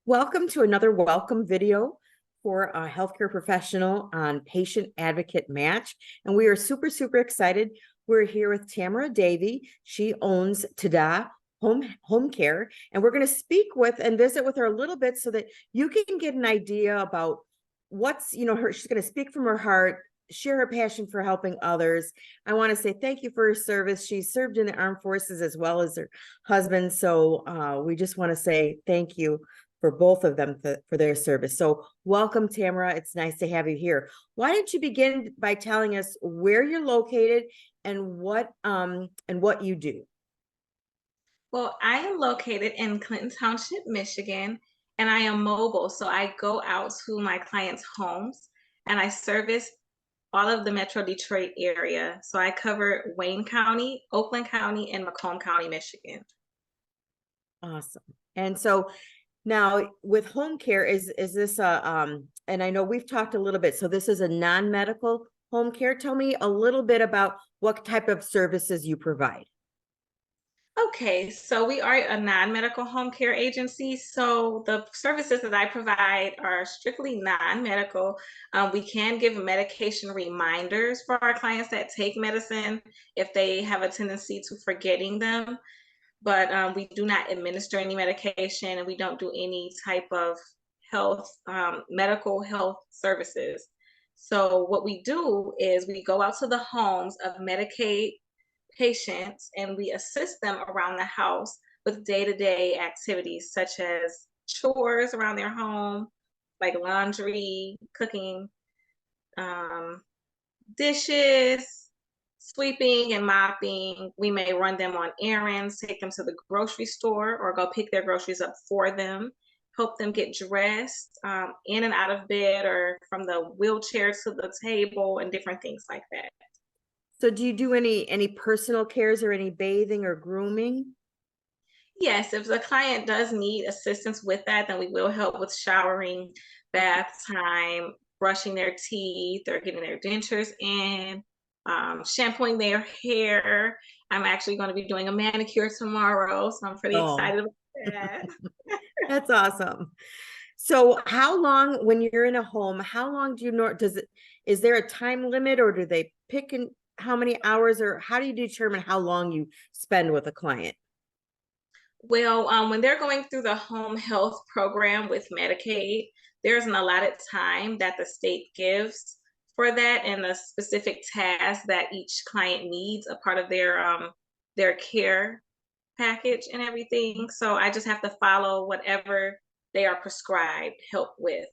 Welcome to another welcome video for a healthcare professional on Patient Advocate Match. And we are super excited. We're here with Tamara Davie. She owns TaDa Homecare. And we're going to speak with and visit with her a little bit so that you can get an idea about what's, her, she's going to speak from her heart, share her passion for helping others. I want to say thank you for her service. She served in the armed forces as well as her husband. So we just want to say thank you for both of them for their service. So welcome, Tamara. It's nice to have you here. Why don't you begin by telling us where you're located and what you do? Well, I am located in Clinton Township, Michigan, and I am mobile. So I go out to my clients' homes and I service all of the Metro Detroit area. So I cover Wayne County, Oakland County, and Macomb County, Michigan. Awesome. And so now with home care, is this and I know we've talked a little bit, so this is a non-medical home care. Tell me a little bit about what type of services you provide. Okay, so we are a non-medical home care agency. So the services that I provide are strictly non-medical. We can give medication reminders for our clients that take medicine if they have a tendency to forgetting them. But we do not administer any medication and we don't do any type of health, medical health services. So what we do is we go out to the homes of Medicaid patients and we assist them around the house with day-to-day activities such as chores around their home, like laundry, cooking, um, dishes, sweeping and mopping. We may run them on errands, take them to the grocery store, or go pick their groceries up for them, help them get dressed, in and out of bed, or from the wheelchair to the table, and different things like that. So do you do any personal cares or any bathing or grooming? Yes, if the client does need assistance with that, then we will help with showering, bath time, brushing their teeth, or getting their dentures in, shampooing their hair. I'm actually going to be doing a manicure tomorrow, so I'm pretty Oh, excited about that. that's awesome. So how long, when you're in a home, how long do you know, is there a time limit, or do they pick in how many hours, or how do you determine how long you spend with a client? Well, when they're going through the home health program with Medicaid, there's an allotted time that the state gives for that and the specific tasks that each client needs, a part of their care package and everything. So I just have to follow whatever they are prescribed help with.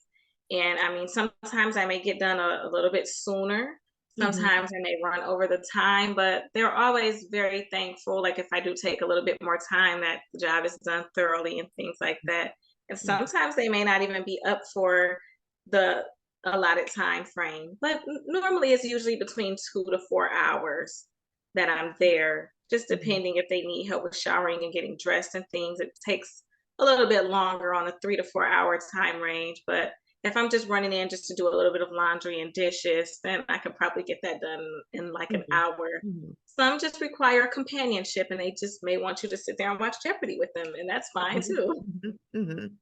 And I mean, sometimes I may get done a little bit sooner. Mhm. Sometimes I may run over the time, but they're always very thankful. Like if I do take a little bit more time, that the job is done thoroughly and things like that. And Mhm. sometimes they may not even be up for the allotted time frame, but normally it's usually between 2 to 4 hours that I'm there, just Mhm. depending if they need help with showering and getting dressed and things. It takes a little bit longer on a 3 to 4 hour time range. But if I'm just running in just to do a little bit of laundry and dishes, then I can probably get that done in like an Mhm. hour. Mhm. Some just require companionship and they just may want you to sit there and watch Jeopardy with them, and that's fine Mhm. too. Mhm. Mhm.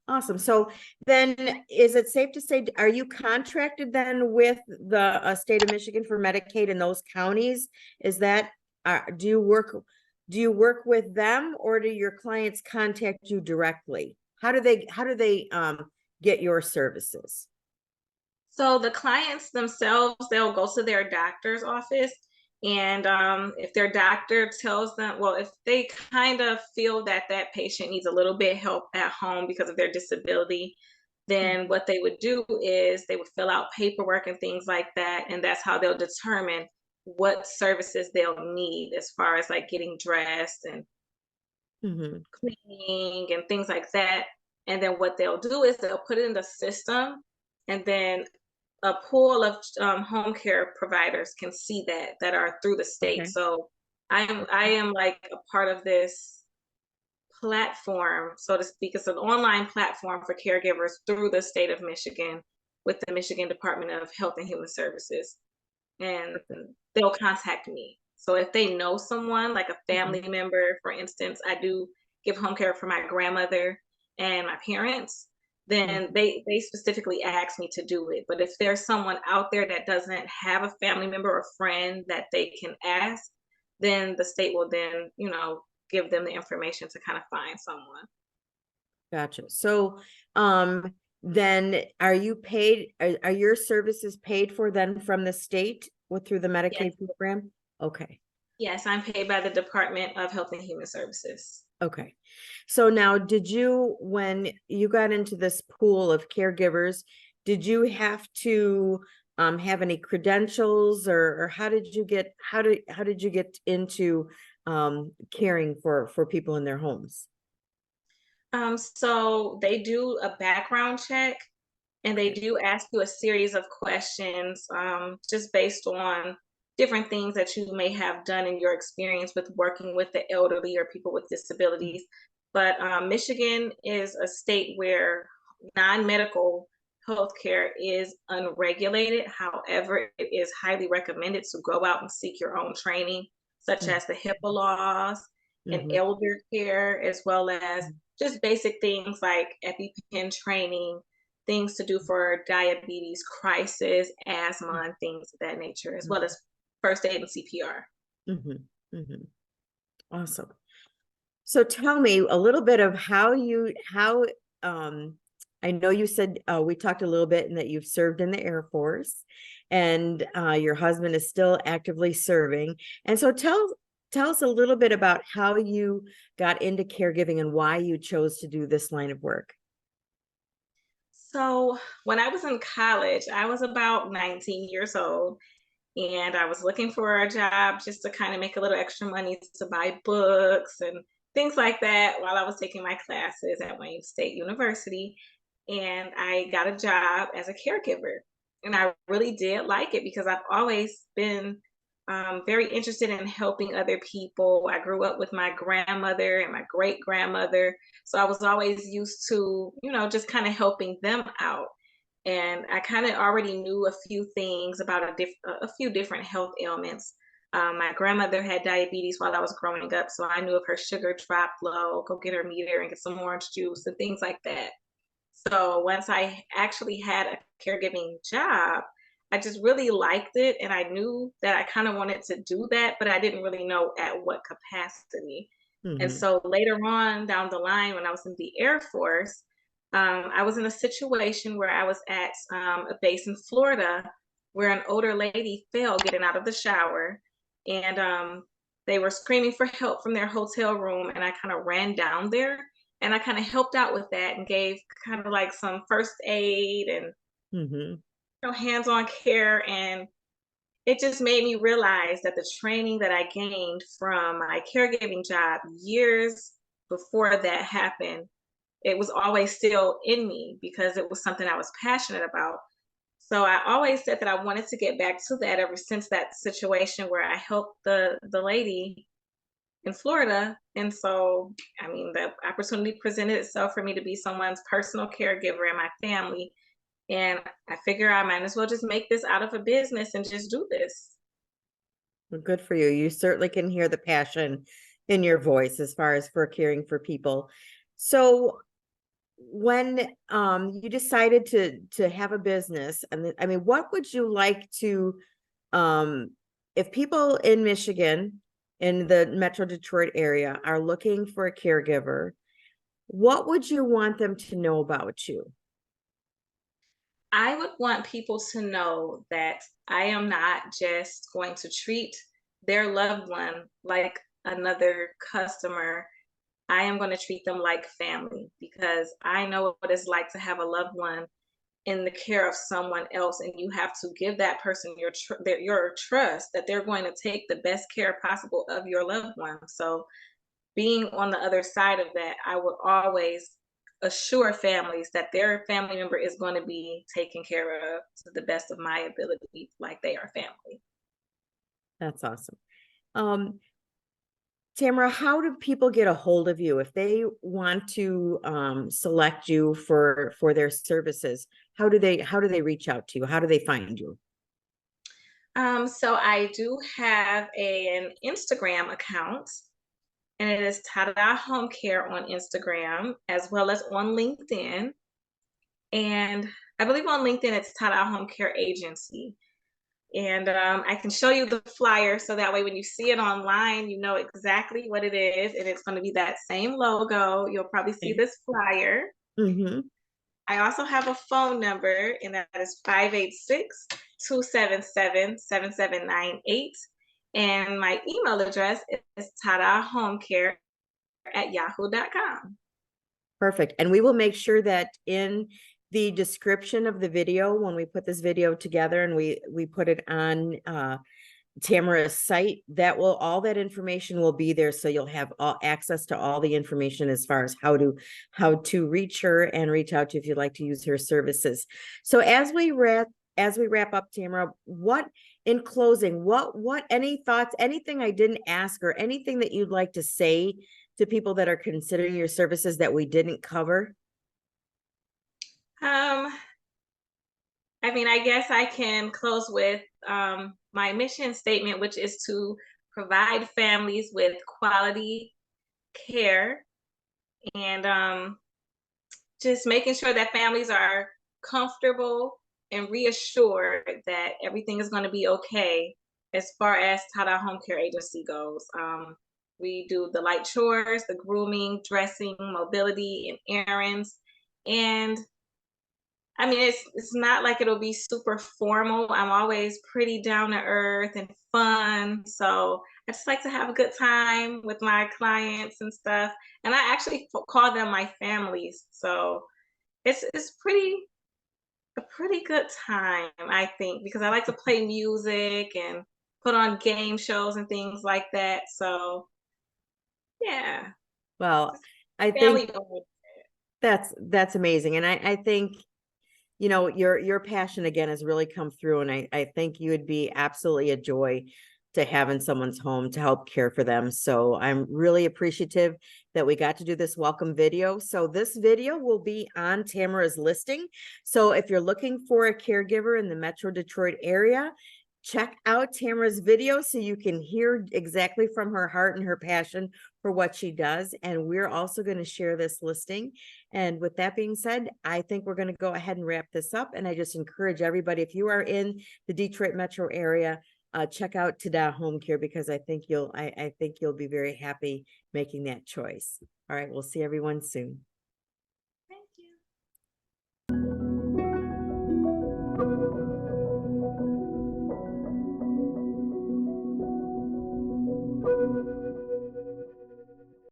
Awesome. So then is it safe to say, are you contracted then with the state of Michigan for Medicaid in those counties? Is that, do you work with them, or do your clients contact you directly? How do they get your services? So the clients themselves, they'll go to their doctor's office. And if their doctor tells them, well, if they kind of feel that that patient needs a little bit help at home because of their disability, then Mhm. what they would do is they would fill out paperwork and things like that. And that's how they'll determine what services they'll need as far as like getting dressed and Mhm. cleaning and things like that. And then what they'll do is they'll put it in the system, and then a pool of home care providers can see that are through the state. Okay. So I am like a part of this platform, so to speak. It's an online platform for caregivers through the state of Michigan with the Michigan Department of Health and Human Services, and they'll contact me. So if they know someone, like a Mhm. family member, for instance, I do give home care for my grandmother, and my parents, then they specifically ask me to do it. But if there's someone out there that doesn't have a family member or friend that they can ask, then the state will then, give them the information to kind of find someone. Gotcha. So, then are you paid, are your services paid for then from the state through the Yes, Medicaid program? Okay. yes, I'm paid by the Department of Health and Human Services. Okay. So now, when you got into this pool of caregivers, did you have to have any credentials, or how did you get into caring for people in their homes? So they do a background check and they Okay. do ask you a series of questions, just based on different things that you may have done in your experience with working with the elderly or people with disabilities. But Michigan is a state where non-medical healthcare is unregulated. However, it is highly recommended to go out and seek your own training, such as the HIPAA laws and Mm-hmm. elder care, as well as just basic things like EpiPen training, things to do for diabetes, crisis, asthma, and things of that nature, as well as first aid and CPR. Mm-hmm. Mm-hmm. Awesome. So tell me a little bit of um I know you said, we talked a little bit and that you've served in the Air Force, and your husband is still actively serving. And so tell us a little bit about how you got into caregiving and why you chose to do this line of work. So, when I was in college, I was about 19 years old, and I was looking for a job just to kind of make a little extra money to buy books and things like that while I was taking my classes at Wayne State University. And I got a job as a caregiver. And I really did like it because I've always been very interested in helping other people. I grew up with my grandmother and my great grandmother. So I was always used to, just kind of helping them out, and I kind of already knew a few things about a few different health ailments. My grandmother had diabetes while I was growing up, so I knew if her sugar dropped low, go get her meter and get some orange juice and things like that. So once I actually had a caregiving job, I just really liked it, and I knew that I kind of wanted to do that, but I didn't really know at what capacity. And Mm-hmm. so later on down the line, when I was in the Air Force, I was in a situation where I was at a base in Florida where an older lady fell getting out of the shower, and they were screaming for help from their hotel room, and I kind of ran down there and I kind of helped out with that and gave kind of like some first aid and Mm-hmm. hands-on care, and it just made me realize that the training that I gained from my caregiving job years before that happened, it was always still in me because it was something I was passionate about. So I always said that I wanted to get back to that ever since that situation where I helped the lady in Florida. And so, I mean, the opportunity presented itself for me to be someone's personal caregiver in my family. And I figure I might as well just make this out of a business and just do this. Well, good for you. You certainly can hear the passion in your voice as far as for caring for people. So when you decided to have a business, and I mean, what would you like to, um if people in Michigan, in the Metro Detroit area, are looking for a caregiver, what would you want them to know about you? I would want people to know that I am not just going to treat their loved one like another customer. I am going to treat them like family because I know what it's like to have a loved one in the care of someone else, and you have to give that person your trust that they're going to take the best care possible of your loved one. So being on the other side of that, I would always assure families that their family member is going to be taken care of to the best of my ability, like they are family. That's awesome. um Tamara, how do people get a hold of you if they want to select you for their services? How do they reach out to you? How do they find you? So I do have an Instagram account, and it is TaDa Homecare on Instagram as well as on LinkedIn. And I believe on LinkedIn it's TaDa Homecare Agency. And I can show you the flyer so that way when you see it online, you know exactly what it is. And it's going to be that same logo. You'll probably see this flyer. Mm-hmm. I also have a phone number, and that is 586-277-7798. And my email address is tadahomecare@yahoo.com. Perfect. And we will make sure that in the description of the video, when we put this video together and we put it on Tamara's site, that will, all that information will be there. So you'll have all access to all the information as far as how to reach her and reach out to if you'd like to use her services. So as we wrap up, Tamara, what in closing, what any thoughts, anything I didn't ask, or anything that you'd like to say to people that are considering your services that we didn't cover? Um, I mean, I guess I can close with my mission statement, which is to provide families with quality care and just making sure that families are comfortable and reassured that everything is going to be okay as far as TaDa Home Care Agency goes. We do the light chores, the grooming, dressing, mobility, and errands. And I mean, it's not like it'll be super formal. I'm always pretty down to earth and fun. So I just like to have a good time with my clients and stuff. And I actually call them my families. So it's a pretty good time, I think, because I like to play music and put on game shows and things like that. So yeah, Well, I think family oriented. that's amazing. And I think, you know, your passion again has really come through. And I think you would be absolutely a joy to have in someone's home to help care for them. So I'm really appreciative that we got to do this welcome video. So this video will be on Tamara's listing. So if you're looking for a caregiver in the Metro Detroit area, check out Tamara's video so you can hear exactly from her heart and her passion for what she does. And we're also going to share this listing. And with that being said, I think we're going to go ahead and wrap this up. And I just encourage everybody, if you are in the Detroit metro area, check out TaDa Homecare, because I think I think you'll be very happy making that choice. All right, we'll see everyone soon. Thank you.